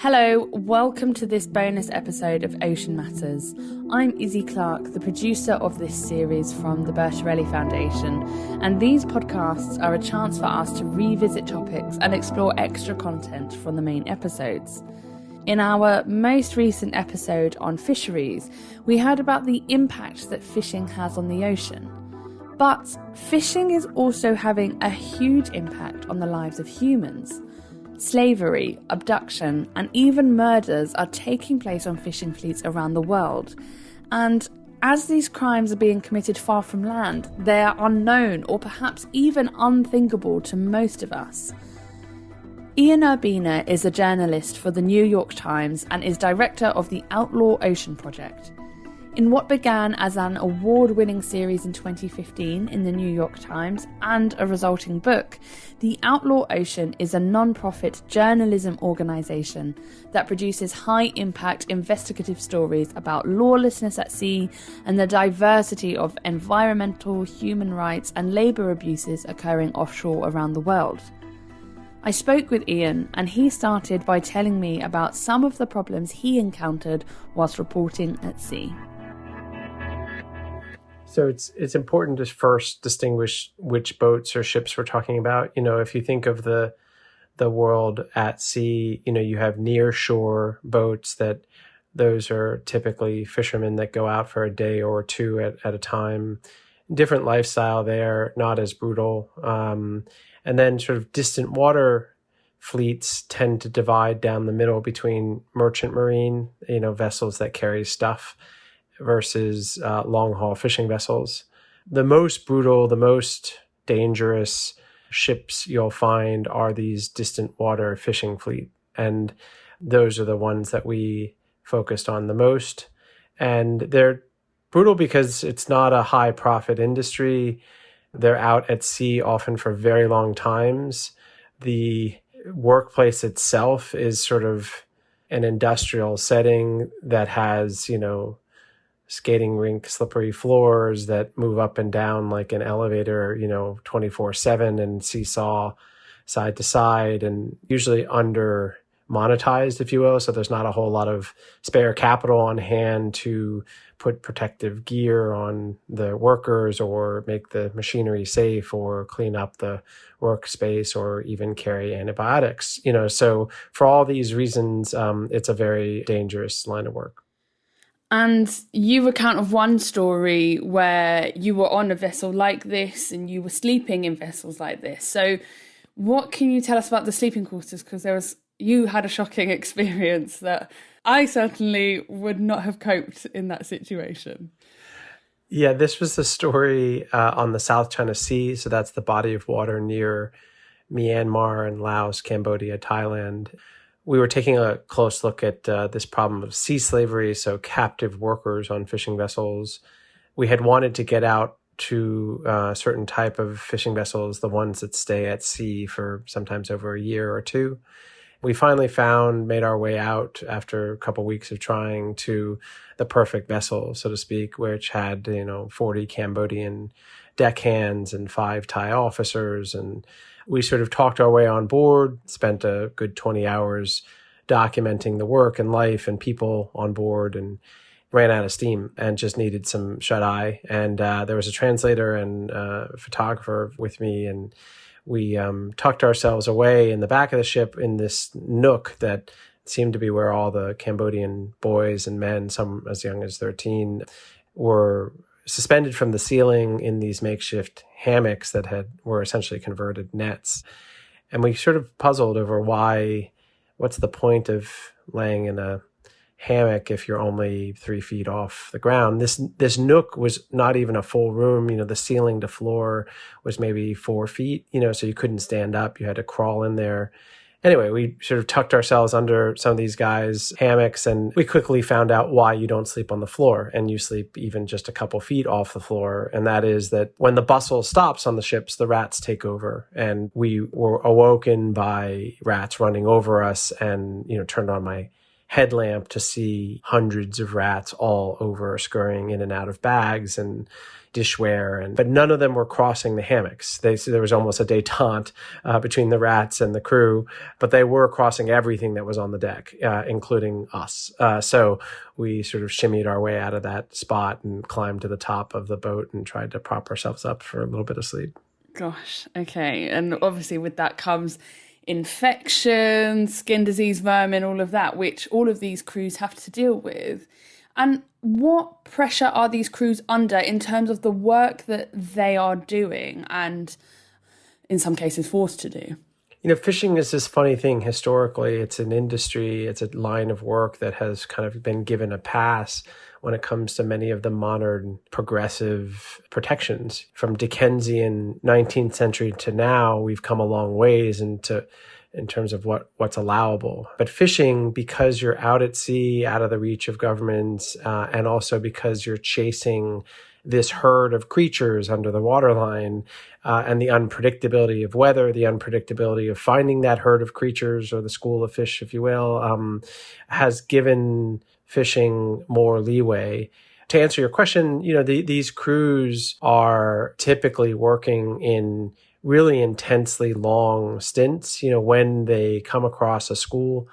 Hello, welcome to this bonus episode of Ocean Matters. I'm Izzie Clarke, the producer of this series from the Bertarelli Foundation, and these podcasts are a chance for us to revisit topics and explore extra content from the main episodes. In our most recent episode on fisheries, we heard about the impact that fishing has on the ocean. But fishing is also having a huge impact on the lives of humans. Slavery, abduction, and even murders are taking place on fishing fleets around the world. And as these crimes are being committed far from land, they are unknown or perhaps even unthinkable to most of us. Ian Urbina is a journalist for the New York Times and is director of the Outlaw Ocean project. In what began as an award-winning series in 2015 in the New York Times and a resulting book, the Outlaw Ocean is a non-profit journalism organisation that produces high-impact investigative stories about lawlessness at sea and the diversity of environmental, human rights and labour abuses occurring offshore around the world. I spoke with Ian, and he started by telling me about some of the problems he encountered whilst reporting at sea. So it's important to first distinguish which boats or ships we're talking about. You know, if you think of the world at sea, you know, you have near shore boats those are typically fishermen that go out for a day or two at a time. Different lifestyle there, not as brutal. And then sort of distant water fleets tend to divide down the middle between merchant marine, you know, vessels that carry stuff, versus long-haul fishing vessels. The most brutal, the most dangerous ships you'll find are these distant water fishing fleet. And those are the ones that we focused on the most. And they're brutal because it's not a high-profit industry. They're out at sea often for very long times. The workplace itself is sort of an industrial setting that has, you know, skating rink, slippery floors that move up and down like an elevator, you know, 24/7 and seesaw side to side and usually under monetized, if you will. So there's not a whole lot of spare capital on hand to put protective gear on the workers or make the machinery safe or clean up the workspace or even carry antibiotics, you know. So for all these reasons, it's a very dangerous line of work. And you recount of one story where you were on a vessel like this and you were sleeping in vessels like this. So what can you tell us about the sleeping quarters? Because you had a shocking experience that I certainly would not have coped in that situation. Yeah, this was the story on the South China Sea. So that's the body of water near Myanmar and Laos, Cambodia, Thailand. We were taking a close look at this problem of sea slavery, so captive workers on fishing vessels. We had wanted to get out to a certain type of fishing vessels, the ones that stay at sea for sometimes over a year or two. We finally made our way out after a couple of weeks of trying to the perfect vessel, so to speak, which had, 40 Cambodian deckhands and 5 Thai officers. And we sort of talked our way on board, spent a good 20 hours documenting the work and life and people on board, and ran out of steam and just needed some shut-eye. And there was a translator and a photographer with me, and we tucked ourselves away in the back of the ship in this nook that seemed to be where all the Cambodian boys and men, some as young as 13, were suspended from the ceiling in these makeshift hammocks that were essentially converted nets. And we sort of puzzled over what's the point of laying in a hammock if you're only 3 feet off the ground. This nook was not even a full room. The ceiling to floor was maybe 4 feet, so you couldn't stand up. You had to crawl in there. Anyway, we sort of tucked ourselves under some of these guys' hammocks, and we quickly found out why you don't sleep on the floor and you sleep even just a couple feet off the floor. And that is that when the bustle stops on the ships, the rats take over. And we were awoken by rats running over us and, turned on my headlamp to see hundreds of rats all over, scurrying in and out of bags and dishware, but none of them were crossing the hammocks. So there was almost a détente between the rats and the crew, but they were crossing everything that was on the deck, including us. So we sort of shimmied our way out of that spot and climbed to the top of the boat and tried to prop ourselves up for a little bit of sleep. Gosh, okay. And obviously with that comes infection, skin disease, vermin, all of that, which all of these crews have to deal with. And what pressure are these crews under in terms of the work that they are doing and in some cases forced to do? Fishing is this funny thing historically. It's an industry, it's a line of work that has kind of been given a pass when it comes to many of the modern progressive protections. From Dickensian 19th century to now, we've come a long ways in terms of what's allowable. But fishing, because you're out at sea, out of the reach of governments, and also because you're chasing this herd of creatures under the waterline, and the unpredictability of weather, the unpredictability of finding that herd of creatures or the school of fish, if you will, has given fishing more leeway. To answer your question, these crews are typically working in really intensely long stints. When they come across a school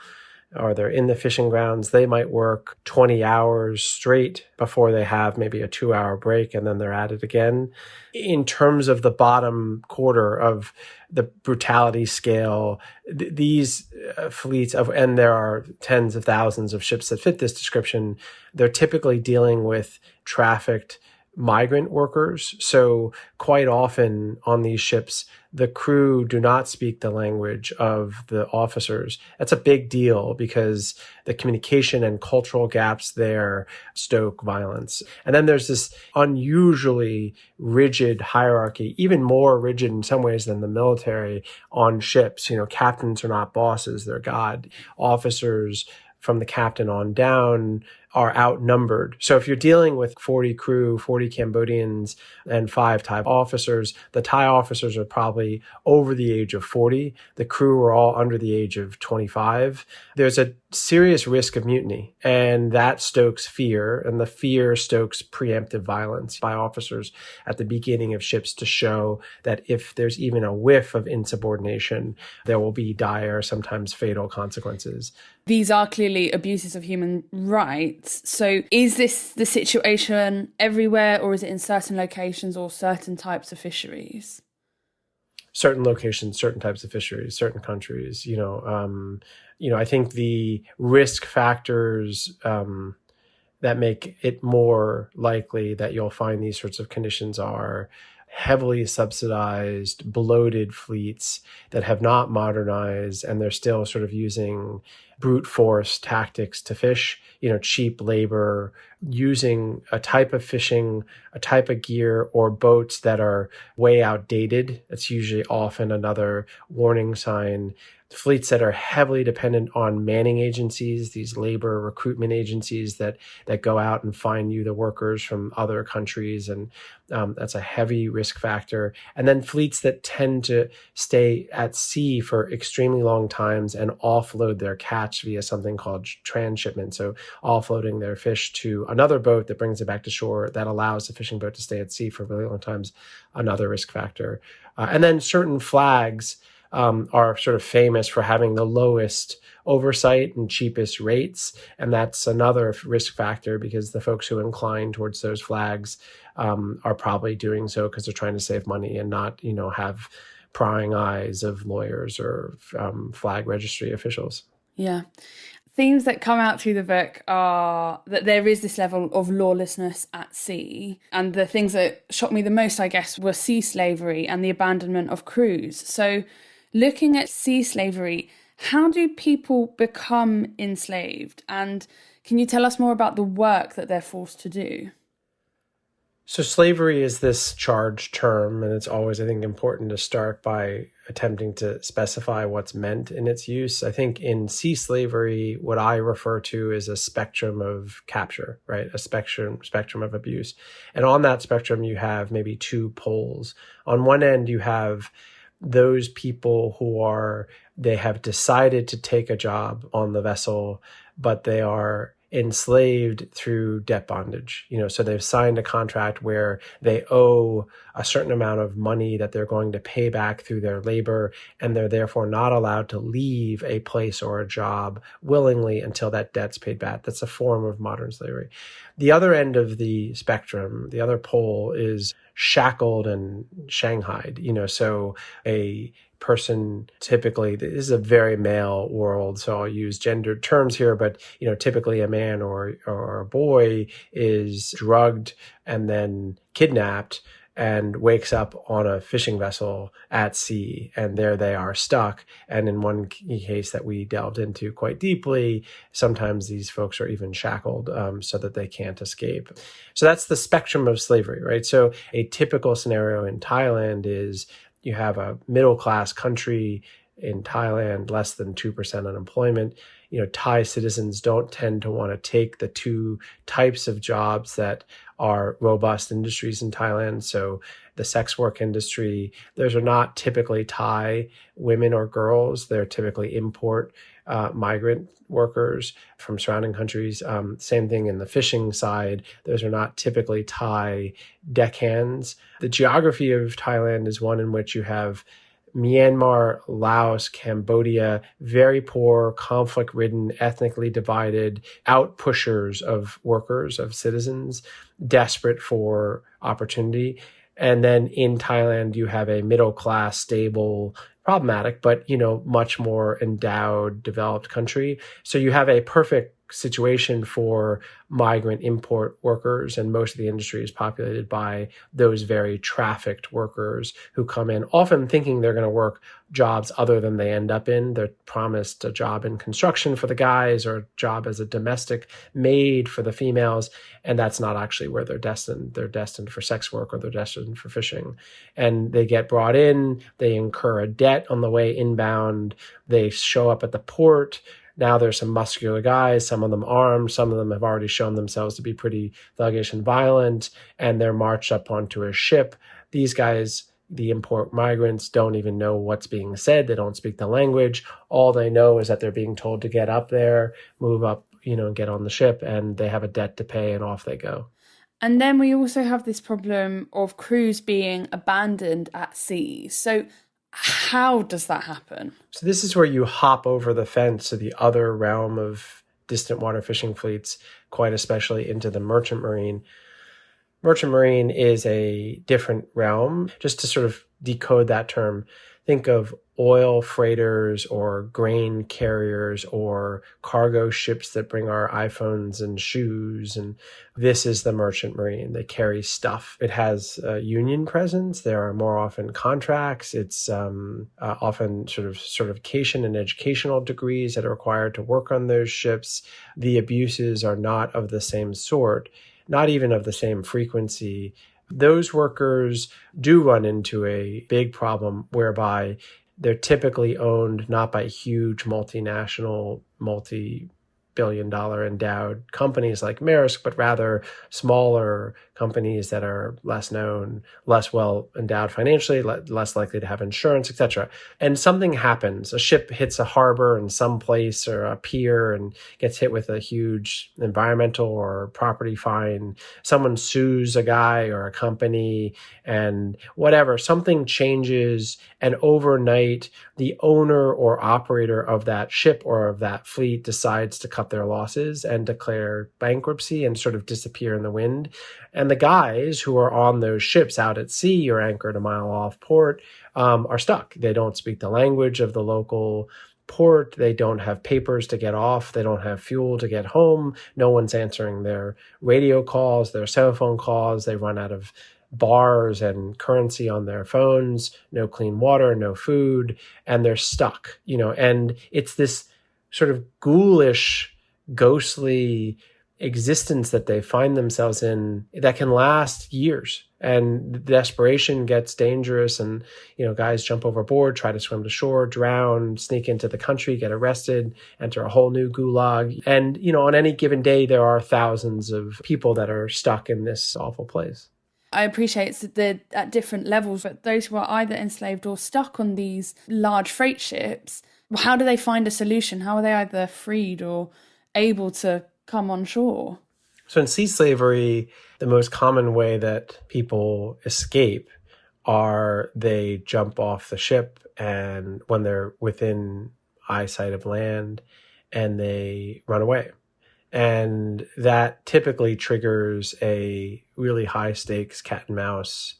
or they're in the fishing grounds, they might work 20 hours straight before they have maybe a 2-hour break, and then they're at it again. In terms of the bottom quarter of the brutality scale, these fleets and there are tens of thousands of ships that fit this description, they're typically dealing with trafficked migrant workers. So quite often on these ships, the crew do not speak the language of the officers. That's a big deal because the communication and cultural gaps there stoke violence. And then there's this unusually rigid hierarchy, even more rigid in some ways than the military on ships. Captains are not bosses, they're God. Officers from the captain on down are outnumbered. So if you're dealing with 40 crew, 40 Cambodians, and 5 Thai officers, the Thai officers are probably over the age of 40. The crew are all under the age of 25. There's a serious risk of mutiny, and that stokes fear, and the fear stokes preemptive violence by officers at the beginning of ships to show that if there's even a whiff of insubordination, there will be dire, sometimes fatal consequences. These are clearly abuses of human rights. So is this the situation everywhere, or is it in certain locations or certain types of fisheries? Certain locations, certain types of fisheries, certain countries. I think the risk factors that make it more likely that you'll find these sorts of conditions are heavily subsidized, bloated fleets that have not modernized, and they're still sort of using brute force tactics to fish, cheap labor, using a type of fishing, a type of gear, or boats that are way outdated. That's usually often another warning sign. Fleets that are heavily dependent on manning agencies, these labor recruitment agencies that go out and find you the workers from other countries. And that's a heavy risk factor. And then fleets that tend to stay at sea for extremely long times and offload their catch via something called transshipment. So offloading their fish to another boat that brings it back to shore that allows the fishing boat to stay at sea for really long times, another risk factor. And then certain flags are sort of famous for having the lowest oversight and cheapest rates. And that's another risk factor because the folks who incline towards those flags are probably doing so because they're trying to save money and not, have prying eyes of lawyers or flag registry officials. Yeah. Themes that come out through the book are that there is this level of lawlessness at sea. And the things that shocked me the most, I guess, were sea slavery and the abandonment of crews. So looking at sea slavery, how do people become enslaved? And can you tell us more about the work that they're forced to do? So slavery is this charged term, and it's always, I think, important to start by attempting to specify what's meant in its use. I think in sea slavery, what I refer to is a spectrum of capture, right? A spectrum of abuse. And on that spectrum, you have maybe 2 poles. On one end, you have those people they have decided to take a job on the vessel, but they are enslaved through debt bondage. So they've signed a contract where they owe a certain amount of money that they're going to pay back through their labor, and they're therefore not allowed to leave a place or a job willingly until that debt's paid back. That's a form of modern slavery. The other end of the spectrum, the other pole, is shackled and shanghaied. So a person, typically, this is a very male world, so I'll use gendered terms here, but typically a man or a boy is drugged and then kidnapped and wakes up on a fishing vessel at sea, and there they are stuck. And in one case that we delved into quite deeply, sometimes these folks are even shackled so that they can't escape. So that's the spectrum of slavery, right? So a typical scenario in Thailand is you have a middle-class country in Thailand, less than 2% unemployment. Thai citizens don't tend to want to take the two types of jobs that are robust industries in Thailand. So the sex work industry, those are not typically Thai women or girls. They're typically import migrant workers from surrounding countries. Same thing in the fishing side. Those are not typically Thai deckhands. The geography of Thailand is one in which you have Myanmar, Laos, Cambodia, very poor, conflict-ridden, ethnically divided outpushers of workers, of citizens, desperate for opportunity. And then in Thailand, you have a middle-class, stable, problematic, but, much more endowed, developed country. So you have a perfect situation for migrant import workers, and most of the industry is populated by those very trafficked workers who come in, often thinking they're going to work jobs other than they end up in. They're promised a job in construction for the guys, or a job as a domestic maid for the females, and that's not actually where they're destined. They're destined for sex work, or they're destined for fishing. And they get brought in, they incur a debt on the way inbound, they show up at the port. Now there's some muscular guys, some of them armed, some of them have already shown themselves to be pretty thuggish and violent, and they're marched up onto a ship. These guys, the import migrants, don't even know what's being said. They don't speak the language. All they know is that they're being told to get up there, move up, get on the ship, and they have a debt to pay, and off they go. And then we also have this problem of crews being abandoned at sea. So how does that happen? So this is where you hop over the fence to the other realm of distant water fishing fleets, quite especially into the merchant marine. Merchant marine is a different realm. Just to sort of decode that term, think of oil freighters or grain carriers or cargo ships that bring our iPhones and shoes. And this is the merchant marine. They carry stuff. It has a union presence. There are more often contracts. It's often sort of certification and educational degrees that are required to work on those ships. The abuses are not of the same sort, not even of the same frequency. Those workers do run into a big problem whereby they're typically owned not by huge multinational, multi-billion-dollar endowed companies like Maersk, but rather smaller companies that are less known, less well endowed financially, less likely to have insurance, etc. And something happens. A ship hits a harbor in some place or a pier and gets hit with a huge environmental or property fine. Someone sues a guy or a company and whatever, something changes, and overnight the owner or operator of that ship or of that fleet decides to cut their losses and declare bankruptcy and sort of disappear in the wind. And the guys who are on those ships out at sea or anchored a mile off port are stuck. They don't speak the language of the local port. They don't have papers to get off. They don't have fuel to get home. No one's answering their radio calls, their cell phone calls. They run out of bars and currency on their phones, no clean water, no food, and they're stuck, and it's this sort of ghoulish, ghostly existence that they find themselves in that can last years. And the desperation gets dangerous, and guys jump overboard, try to swim to shore, drown, sneak into the country, get arrested, enter a whole new gulag. And on any given day there are thousands of people that are stuck in this awful place. I appreciate they're at different levels, but those who are either enslaved or stuck on these large freight ships, how do they find a solution? How are they either freed or able to come on shore? So in sea slavery, the most common way that people escape are they jump off the ship and when they're within eyesight of land and they run away. And that typically triggers a really high stakes cat and mouse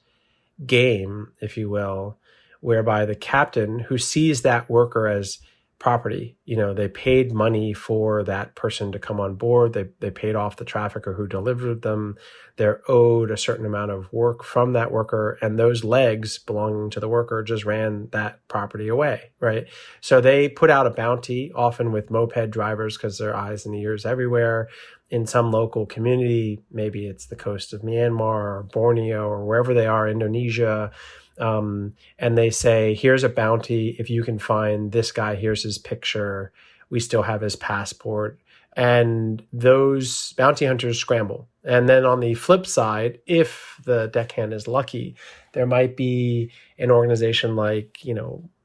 game, if you will, whereby the captain who sees that worker as property, they paid money for that person to come on board. They paid off the trafficker who delivered them. They're owed a certain amount of work from that worker, and those legs belonging to the worker just ran that property away, right? So they put out a bounty, often with moped drivers because there are eyes and ears everywhere. In some local community, maybe it's the coast of Myanmar or Borneo or wherever they are, Indonesia, and they say, here's a bounty. If you can find this guy, here's his picture. We still have his passport. And those bounty hunters scramble. And then on the flip side, if the deckhand is lucky, there might be an organization like,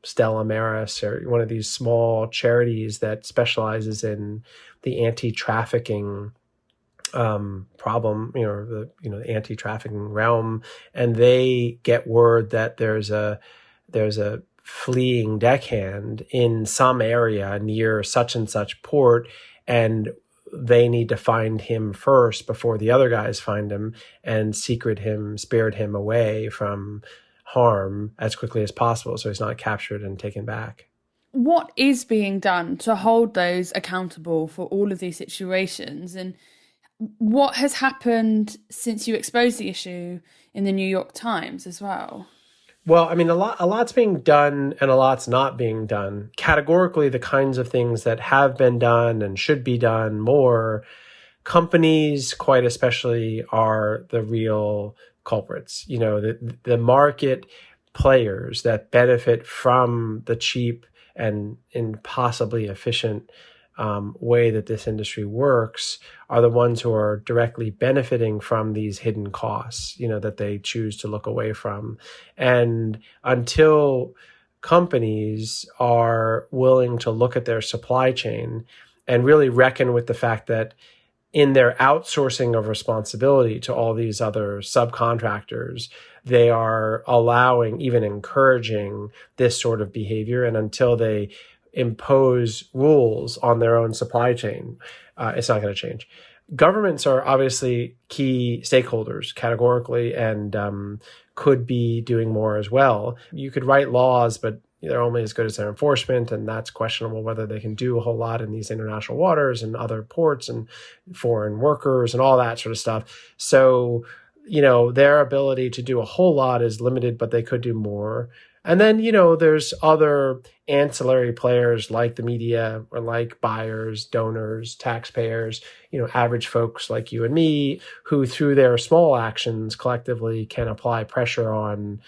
Stella Maris or one of these small charities that specializes in the anti-trafficking problem, the anti-trafficking realm, and they get word that there's a fleeing deckhand in some area near such and such port, and they need to find him first before the other guys find him and spirit him away from harm as quickly as possible so he's not captured and taken back. What is being done to hold those accountable for all of these situations, and what has happened since you exposed the issue in the New York Times as well? Well, I mean, a lot's being done and a lot's not being done. Categorically, the kinds of things that have been done and should be done more, companies, quite especially, are the real culprits. The market players that benefit from the cheap and impossibly efficient way that this industry works are the ones who are directly benefiting from these hidden costs, that they choose to look away from. And until companies are willing to look at their supply chain and really reckon with the fact that in their outsourcing of responsibility to all these other subcontractors, they are allowing, even encouraging this sort of behavior. And until they impose rules on their own supply chain, it's not going to change. Governments are obviously key stakeholders categorically and could be doing more as well. You could write laws, but they're only as good as their enforcement, and that's questionable whether they can do a whole lot in these international waters and other ports and foreign workers and all that sort of stuff. So, their ability to do a whole lot is limited, but they could do more. And then, there's other ancillary players like the media or like buyers, donors, taxpayers, average folks like you and me, who through their small actions collectively can apply pressure on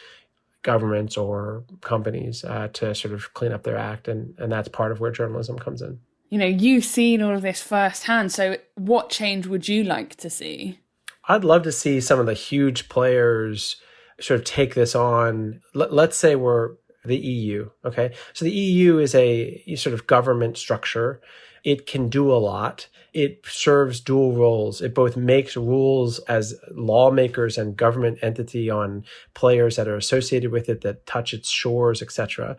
governments or companies to sort of clean up their act. And that's part of where journalism comes in. You've seen all of this firsthand. So what change would you like to see? I'd love to see some of the huge players sort of take this on. Let's say we're the EU, okay? So the EU is a sort of government structure. It can do a lot. It serves dual roles. It both makes rules as lawmakers and government entity on players that are associated with it that touch its shores, etc.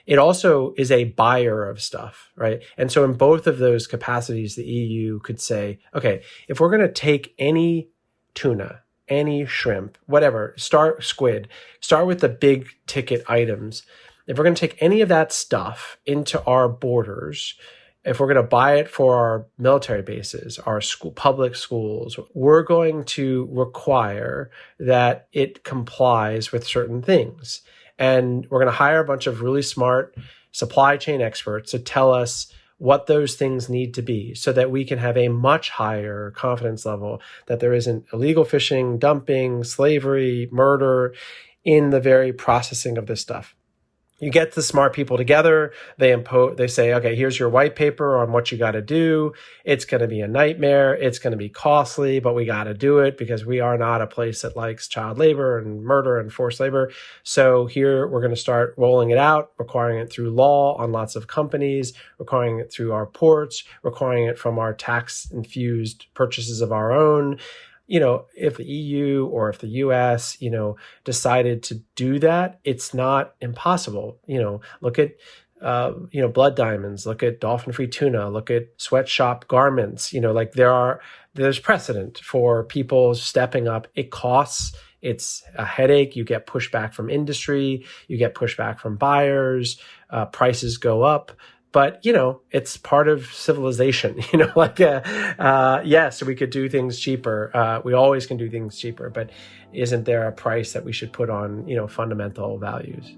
It also is a buyer of stuff, right? And so in both of those capacities, the EU could say, okay, if we're going to take any tuna, any shrimp, whatever, start with the big ticket items. If we're going to take any of that stuff into our borders, if we're going to buy it for our military bases, our public schools, we're going to require that it complies with certain things. And we're going to hire a bunch of really smart supply chain experts to tell us what those things need to be so that we can have a much higher confidence level that there isn't illegal fishing, dumping, slavery, murder in the very processing of this stuff. You get the smart people together. They say, okay, here's your white paper on what you got to do. It's going to be a nightmare. It's going to be costly, but we got to do it because we are not a place that likes child labor and murder and forced labor. So here we're going to start rolling it out, requiring it through law on lots of companies, requiring it through our ports, requiring it from our tax-infused purchases of our own. If the EU or if the US, decided to do that, it's not impossible. Look at, blood diamonds, look at dolphin-free tuna, look at sweatshop garments, there's precedent for people stepping up. It costs, it's a headache. You get pushback from industry, you get pushback from buyers, prices go up. But, it's part of civilization, yes, we could do things cheaper. We always can do things cheaper, but isn't there a price that we should put on, fundamental values?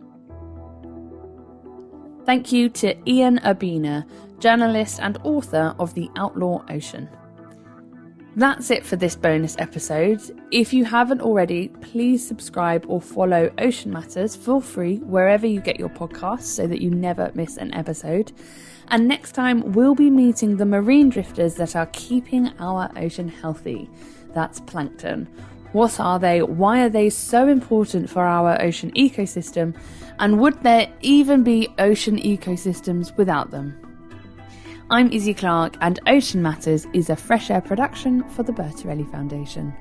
Thank you to Ian Urbina, journalist and author of The Outlaw Ocean. That's it for this bonus episode. If you haven't already, please subscribe or follow Ocean Matters for free wherever you get your podcasts so that you never miss an episode. And next time, we'll be meeting the marine drifters that are keeping our ocean healthy. That's plankton. What are they? Why are they so important for our ocean ecosystem? And would there even be ocean ecosystems without them? I'm Izzie Clarke, and Ocean Matters is a Fresh Air production for the Bertarelli Foundation.